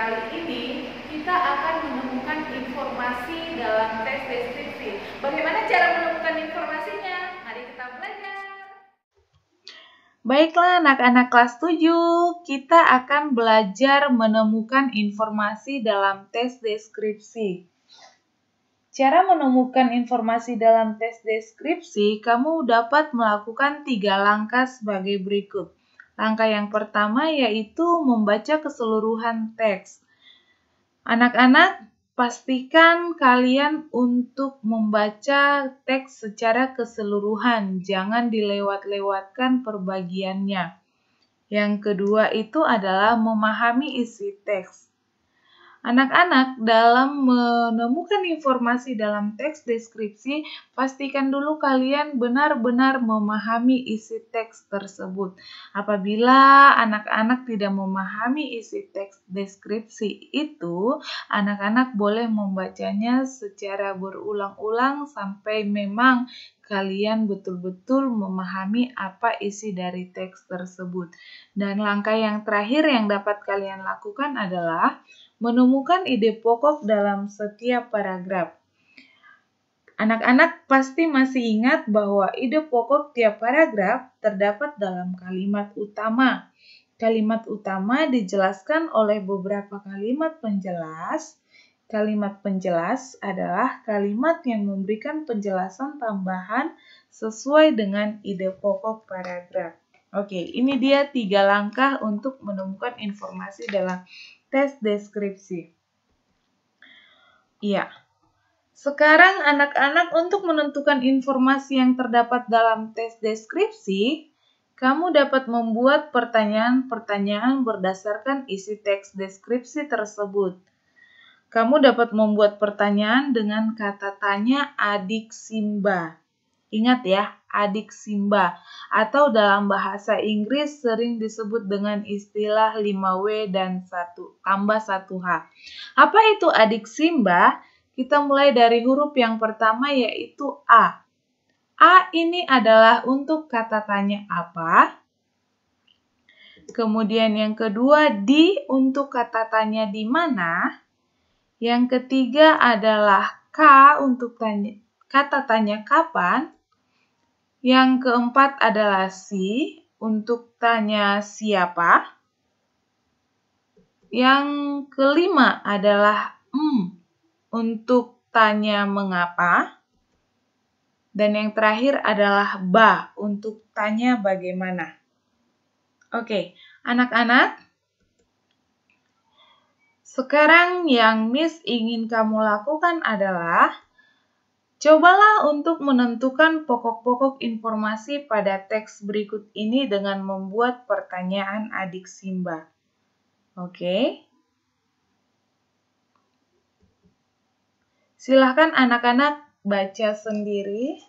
kali ini kita akan menemukan informasi dalam tes deskripsi. Bagaimana cara menemukan informasinya? Mari kita belajar. Baiklah anak-anak kelas 7, kita akan belajar menemukan informasi dalam tes deskripsi. Cara menemukan informasi dalam tes deskripsi, kamu dapat melakukan 3 langkah sebagai berikut. Langkah yang pertama yaitu membaca keseluruhan teks. Anak-anak, pastikan kalian untuk membaca teks secara keseluruhan, jangan dilewat-lewatkan perbagiannya. Yang kedua itu adalah memahami isi teks. Anak-anak, dalam menemukan informasi dalam teks deskripsi, pastikan dulu kalian benar-benar memahami isi teks tersebut. Apabila anak-anak tidak memahami isi teks deskripsi itu, anak-anak boleh membacanya secara berulang-ulang sampai memang kalian betul-betul memahami apa isi dari teks tersebut. Dan langkah yang terakhir yang dapat kalian lakukan adalah menemukan ide pokok dalam setiap paragraf. Anak-anak pasti masih ingat bahwa ide pokok tiap paragraf terdapat dalam kalimat utama. Kalimat utama dijelaskan oleh beberapa kalimat penjelas. Kalimat penjelas adalah kalimat yang memberikan penjelasan tambahan sesuai dengan ide pokok paragraf. Oke, ini dia 3 langkah untuk menemukan informasi dalam tes deskripsi. Iya. Sekarang anak-anak untuk menentukan informasi yang terdapat dalam tes deskripsi, kamu dapat membuat pertanyaan-pertanyaan berdasarkan isi teks deskripsi tersebut. Kamu dapat membuat pertanyaan dengan kata tanya adik Simba. Ingat ya, adik Simba, atau dalam bahasa Inggris sering disebut dengan istilah 5W dan tambah 1H. Apa itu adik Simba? Kita mulai dari huruf yang pertama yaitu A. A ini adalah untuk kata tanya apa. Kemudian yang kedua di untuk kata tanya di mana. Yang ketiga adalah K untuk kata tanya kapan. Yang keempat adalah si untuk tanya siapa. Yang kelima adalah untuk tanya mengapa. Dan yang terakhir adalah ba untuk tanya bagaimana. Oke, anak-anak. Sekarang yang Miss ingin kamu lakukan adalah cobalah untuk menentukan pokok-pokok informasi pada teks berikut ini dengan membuat pertanyaan adik Simba. Oke. Silahkan anak-anak baca sendiri.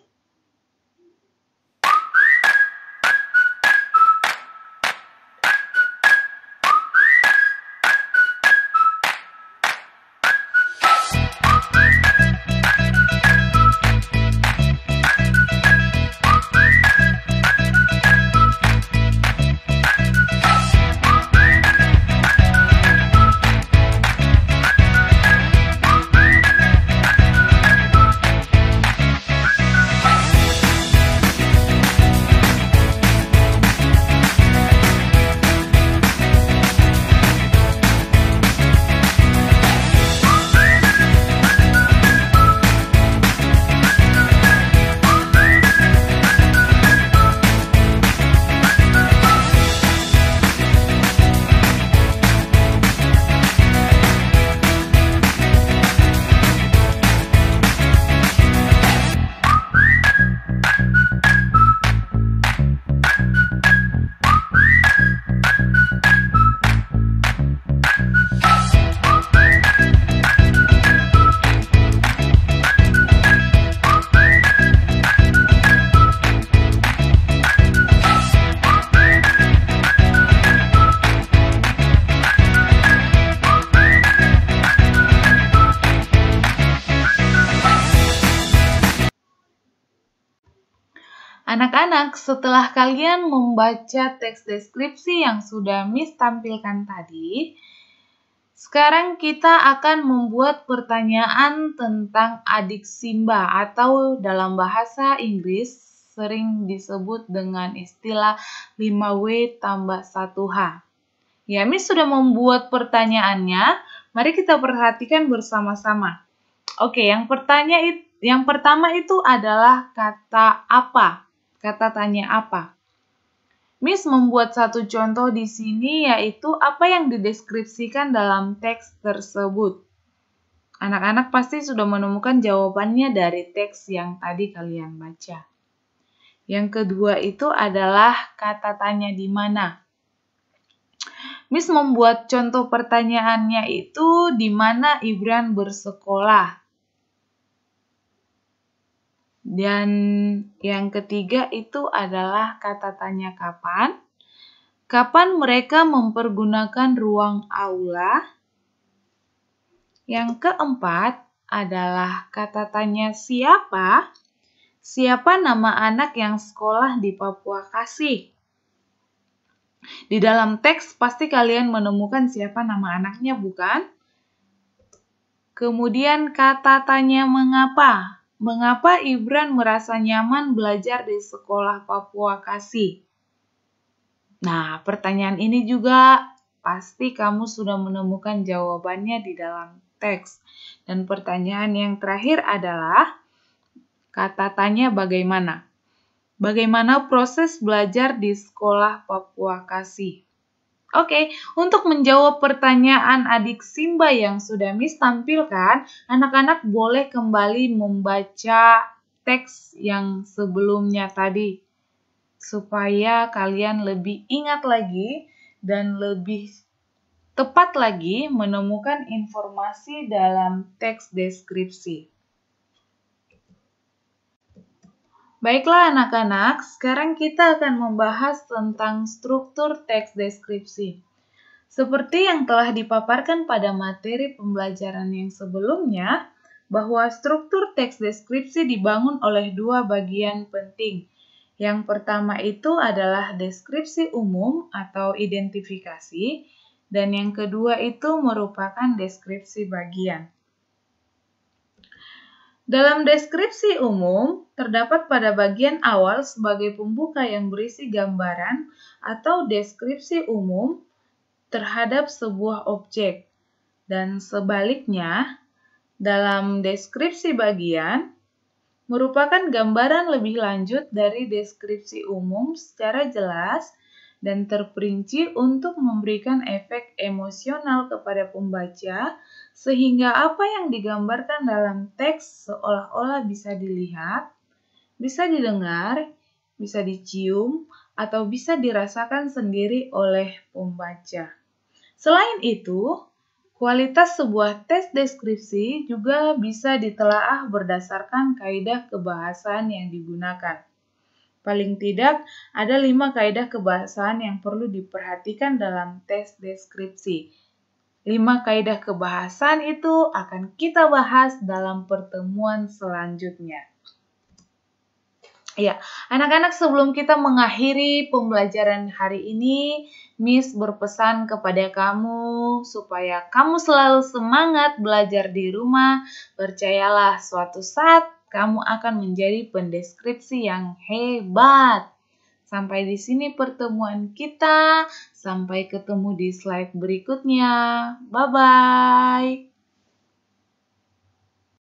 Anak-anak, setelah kalian membaca teks deskripsi yang sudah Miss tampilkan tadi, Sekarang kita akan membuat pertanyaan tentang adik Simba atau dalam bahasa Inggris sering disebut dengan istilah 5W tambah 1H. Ya, Miss sudah membuat pertanyaannya. Mari kita perhatikan bersama-sama. Oke, yang pertama itu adalah kata apa? Kata tanya apa? Miss membuat satu contoh di sini, yaitu apa yang dideskripsikan dalam teks tersebut. Anak-anak pasti sudah menemukan jawabannya dari teks yang tadi kalian baca. Yang kedua itu adalah kata tanya di mana. Miss membuat contoh pertanyaannya itu di mana Ibran bersekolah. Dan yang ketiga itu adalah kata tanya kapan. Kapan mereka mempergunakan ruang aula? Yang keempat adalah kata tanya siapa. Siapa nama anak yang sekolah di Papua Kasih? Di dalam teks pasti kalian menemukan siapa nama anaknya, bukan? Kemudian kata tanya mengapa. Mengapa Ibran merasa nyaman belajar di sekolah Papua Kasih? Nah, pertanyaan ini juga pasti kamu sudah menemukan jawabannya di dalam teks. Dan pertanyaan yang terakhir adalah kata tanya bagaimana. Bagaimana proses belajar di sekolah Papua Kasih? Oke, untuk menjawab pertanyaan adik Simba yang sudah Miss tampilkan, anak-anak boleh kembali membaca teks yang sebelumnya tadi, supaya kalian lebih ingat lagi dan lebih tepat lagi menemukan informasi dalam teks deskripsi. Baiklah anak-anak, sekarang kita akan membahas tentang struktur teks deskripsi. Seperti yang telah dipaparkan pada materi pembelajaran yang sebelumnya, bahwa struktur teks deskripsi dibangun oleh dua bagian penting. Yang pertama itu adalah deskripsi umum atau identifikasi, dan yang kedua itu merupakan deskripsi bagian. Dalam deskripsi umum, terdapat pada bagian awal sebagai pembuka yang berisi gambaran atau deskripsi umum terhadap sebuah objek. Dan sebaliknya, dalam deskripsi bagian, merupakan gambaran lebih lanjut dari deskripsi umum secara jelas dan terperinci untuk memberikan efek emosional kepada pembaca, sehingga apa yang digambarkan dalam teks seolah-olah bisa dilihat, bisa didengar, bisa dicium, atau bisa dirasakan sendiri oleh pembaca. Selain itu, kualitas sebuah teks deskripsi juga bisa ditelaah berdasarkan kaidah kebahasaan yang digunakan. Paling tidak, ada 5 kaidah kebahasaan yang perlu diperhatikan dalam teks deskripsi. 5 kaidah kebahasaan itu akan kita bahas dalam pertemuan selanjutnya. Ya, anak-anak, sebelum kita mengakhiri pembelajaran hari ini, Miss berpesan kepada kamu supaya kamu selalu semangat belajar di rumah. Percayalah, suatu saat kamu akan menjadi pendeskripsi yang hebat. Sampai di sini pertemuan kita. Sampai ketemu di slide berikutnya. Bye-bye.